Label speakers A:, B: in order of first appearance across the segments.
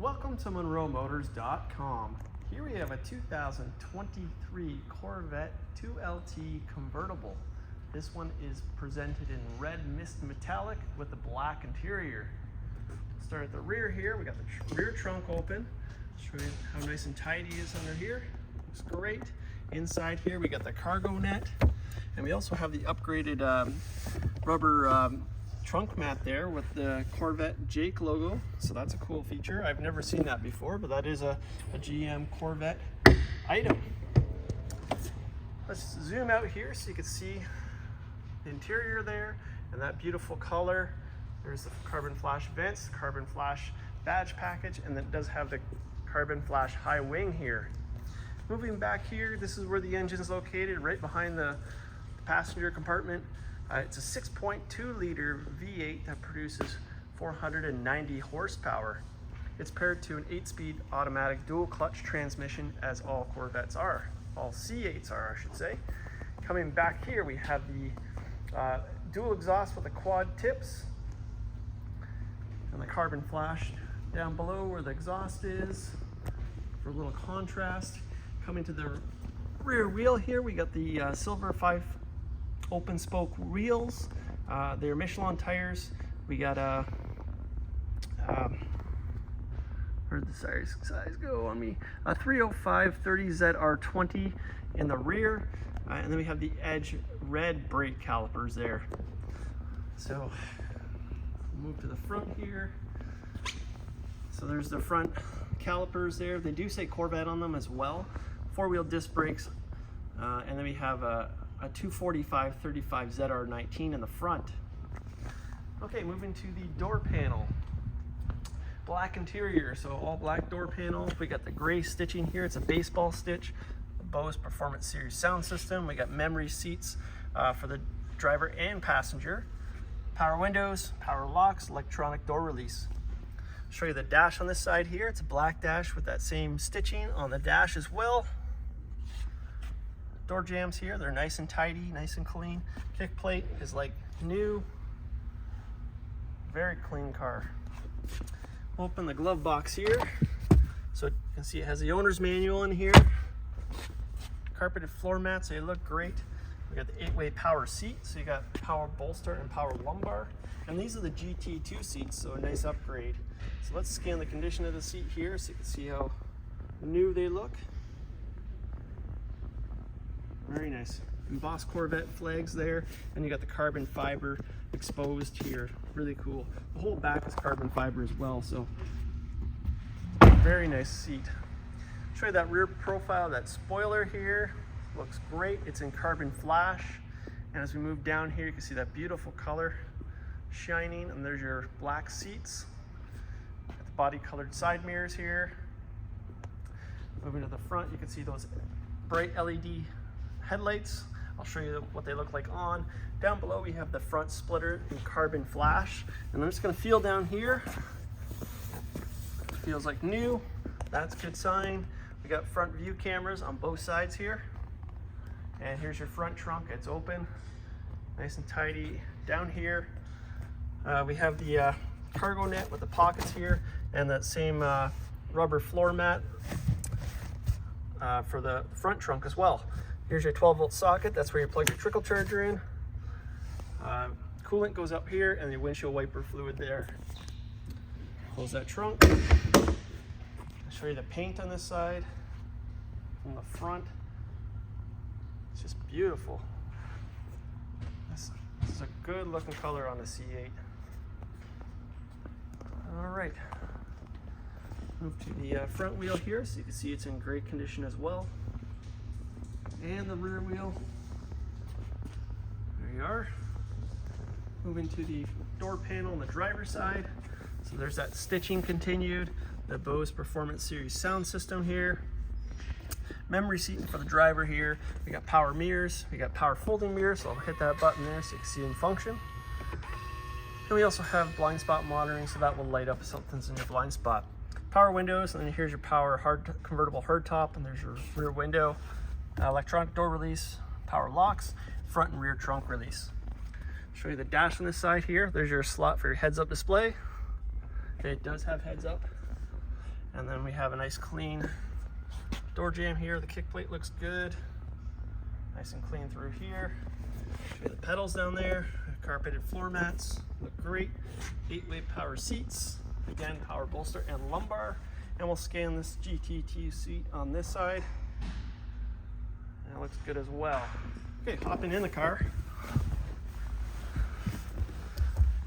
A: Welcome to MonroeMotors.com. Here we have a 2023 Corvette 2LT convertible. This one is presented in RedMist metallic with a black interior. Start at the rear here. We got the rear trunk open. Show you how nice and tidy it is under here. Looks great. Inside here we got the cargo net, and we also have the upgraded rubber trunk mat there with the Corvette Jake logo, so that's a cool feature. I've never seen that before, but that is a GM Corvette item. Let's zoom out here so you can see the interior there and that beautiful color. There's the carbon flash vents, carbon flash badge package, and then it does have the carbon flash high wing here. Moving back here, this is where the engine is located, right behind the passenger compartment. It's a 6.2 liter V8 that produces 490 horsepower. It's paired to an 8-speed automatic dual clutch transmission, as all Corvettes are. All C8s are, I should say. Coming back here, we have the dual exhaust with the quad tips and the carbon flash down below where the exhaust is for a little contrast. Coming to the rear wheel here, we got the silver 5 open spoke wheels. They're Michelin tires. We got where'd the size go on me? A 305 30ZR20 in the rear, and then we have the Edge red brake calipers there. So move to the front here. So there's the front calipers there. They do say Corvette on them as well. 4-wheel disc brakes, and then we have a 245 35 ZR19 in the front. Okay, moving to the door panel. Black interior, so all black door panels. We got the gray stitching here. It's a baseball stitch. The Bose Performance Series sound system. We got memory seats for the driver and passenger. Power windows, power locks, electronic door release. Show you the dash on this side here. It's a black dash with that same stitching on the dash as well. Door jambs here, they're nice and tidy, nice and clean. Kick plate is like new. Very clean car. Open the glove box here. So you can see it has the owner's manual in here. Carpeted floor mats, they look great. We got the 8-way power seat, so you got power bolster and power lumbar. And these are the GT2 seats, so a nice upgrade. So let's scan the condition of the seat here so you can see how new they look. Very nice. Embossed Corvette flags there, and you got the carbon fiber exposed here. Really cool. The whole back is carbon fiber as well, so very nice seat. Show you that rear profile, that spoiler here. Looks great. It's in carbon flash, and as we move down here, you can see that beautiful color shining, and there's your black seats. Got the body colored side mirrors here. Moving to the front, you can see those bright LED headlights. I'll show you what they look like on. Down below we have the front splitter in carbon flash, and I'm just going to feel down here. It feels like new. That's a good sign. We got front view cameras on both sides here, and here's your front trunk. It's open, nice and tidy. Down here we have the cargo net with the pockets here, and that same rubber floor mat for the front trunk as well. Here's your 12-volt socket. That's where you plug your trickle charger in. Coolant goes up here, and the windshield wiper fluid there. Close that trunk. I'll show you the paint on this side from the front. It's just beautiful. This is a good looking color on the C8. All right. Move to the front wheel here so you can see it's in great condition as well. And the rear wheel. There you are. Moving to the door panel on the driver's side. So there's that stitching continued. The Bose Performance Series sound system here. Memory seating for the driver here. We got power mirrors. We got power folding mirrors. So I'll hit that button there so you can see in function. And we also have blind spot monitoring, so that will light up if something's in your blind spot. Power windows, and then here's your power convertible hardtop, and there's your rear window. Electronic door release, power locks, front and rear trunk release. Show you the dash on this side here. There's your slot for your heads-up display. Okay, it does have heads up. And then we have a nice clean door jamb here. The kick plate looks good. Nice and clean through here. Show you the pedals down there. Carpeted floor mats look great. 8-way power seats. Again, power bolster and lumbar. And we'll scan this GT2 seat on this side. And it looks good as well. Okay, hopping in the car.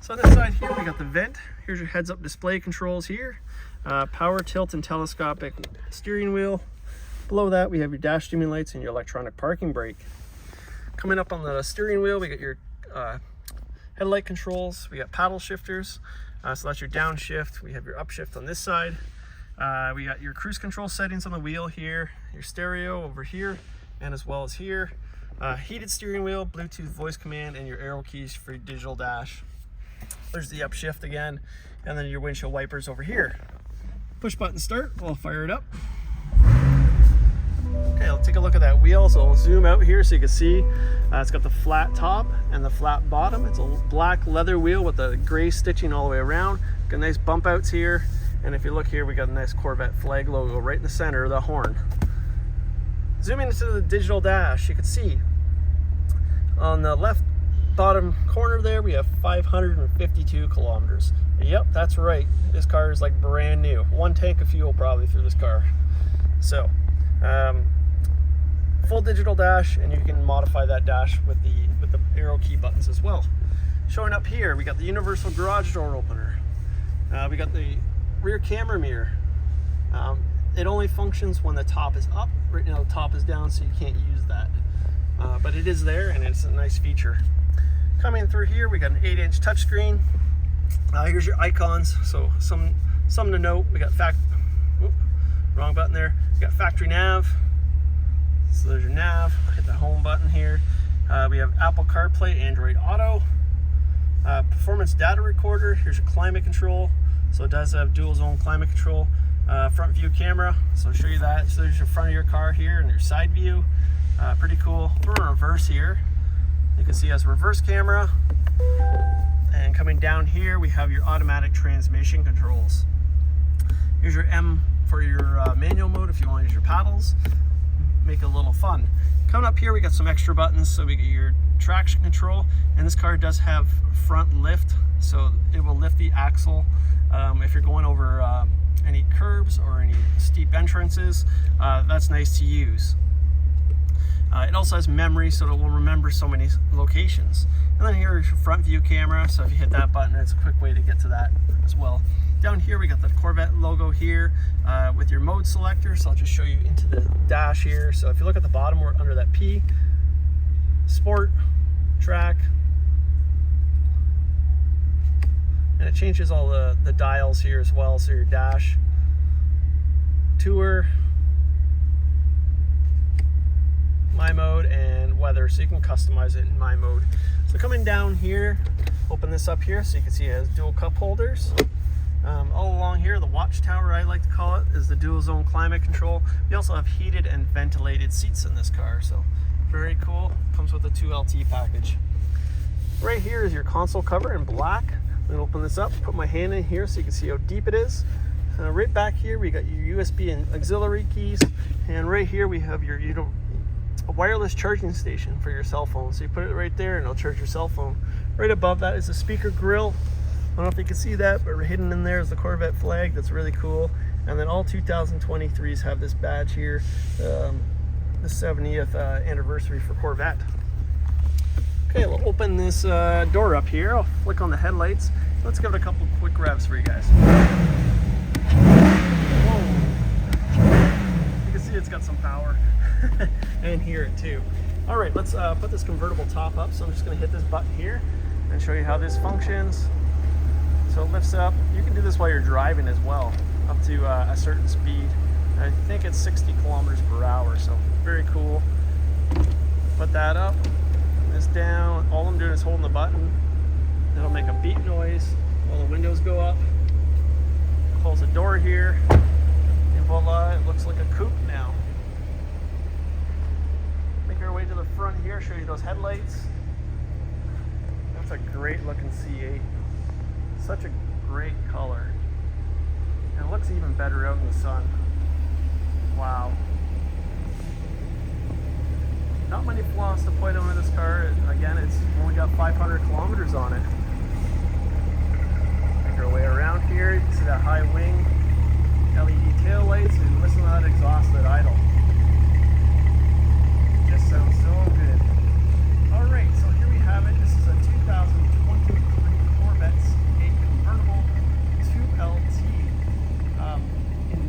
A: So on this side here, we got the vent. Here's your heads-up display controls here. Power, tilt, and telescopic steering wheel. Below that, we have your dash dimming lights and your electronic parking brake. Coming up on the steering wheel, we got your headlight controls. We got paddle shifters. So that's your downshift. We have your upshift on this side. We got your cruise control settings on the wheel here. Your stereo over here, and as well as here. Heated steering wheel, Bluetooth voice command, and your arrow keys for your digital dash. There's the upshift again, and then your windshield wipers over here. Push button start, we'll fire it up. Okay, let's take a look at that wheel. So we'll zoom out here so you can see it's got the flat top and the flat bottom. It's a black leather wheel with the gray stitching all the way around. Got nice bump outs here, and if you look here, we got a nice Corvette flag logo right in the center of the horn. Zooming into the digital dash, you can see on the left bottom corner there, we have 552 kilometers. Yep, that's right. This car is like brand new. 1 tank of fuel probably through this car. So, full digital dash, and you can modify that dash with the arrow key buttons as well. Showing up here, we got the universal garage door opener. We got the rear camera mirror. It only functions when the top is up. Right now the top is down, so you can't use that. But it is there, and it's a nice feature. Coming through here, we got an 8-inch touchscreen. Here's your icons. So some to note. We got wrong button there. We got factory nav. So there's your nav. Hit the home button here. We have Apple CarPlay, Android Auto. Performance data recorder. Here's your climate control. So it does have dual zone climate control. Front view camera. So I'll show you that. So there's your front of your car here and your side view. Pretty cool. We're in reverse here. You can see it has a reverse camera. And coming down here, we have your automatic transmission controls. Here's your M for your manual mode if you want to use your paddles. Make it a little fun. Coming up here, we got some extra buttons. So we get your traction control, and this car does have front lift, so it will lift the axle if you're going over any curbs or any steep entrances. That's nice to use. It also has memory, so it will remember so many locations. And then here's your front view camera, so if you hit that button, it's a quick way to get to that as well. Down here, we got the Corvette logo here with your mode selector, so I'll just show you into the dash here. So if you look at the bottom, we're under that P, Sport, Track, and it changes all the dials here as well, so your dash, Tour, My Mode, and Weather, so you can customize it in My Mode. So coming down here, open this up here so you can see it has dual cup holders. All along here, the watchtower, I like to call it, is the dual zone climate control. We also have heated and ventilated seats in this car, so very cool. Comes with a 2LT package. Right here is your console cover in black. I'm gonna open this up, put my hand in here so you can see how deep it is. Right back here, we got your USB and auxiliary keys, and right here we have your a wireless charging station for your cell phone. So you put it right there and it'll charge your cell phone. Right above that is a speaker grill. I don't know if you can see that, but hidden in there is the Corvette flag. That's really cool. And then all 2023s have this badge here, the 70th anniversary for Corvette. Okay, we'll open this door up here. I'll flick on the headlights. Let's give it a couple quick revs for you guys. Whoa. You can see it's got some power. And hear it too. All right, let's put this convertible top up. So I'm just going to hit this button here and show you how this functions. So it lifts up. You can do this while you're driving as well, up to a certain speed. I think it's 60 kilometers per hour, so very cool. Put that up, this down. All I'm doing is holding the button. It'll make a beep noise while the windows go up. Close the door here, and voila, it looks like a coupe now. Make our way to the front here, show you those headlights. That's a great looking C8. Such a great color. And it looks even better out in the sun. Wow. Not many flaws to point out in this car. Again, it's only got 500 kilometers on it. Make our way around here. You can see that high wing, LED tail lights, and listen to that exhaust at idle. Just sounds so good. Alright, so here we have it. This is a 2023 Corvette, a convertible 2LT in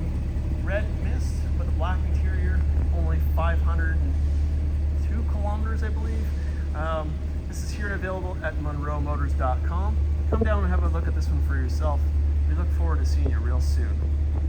A: red mist with a black interior, only 502 kilometers, I believe. This is here and available at monroemotors.com. Come down and have a look at this one for yourself. We look forward to seeing you real soon.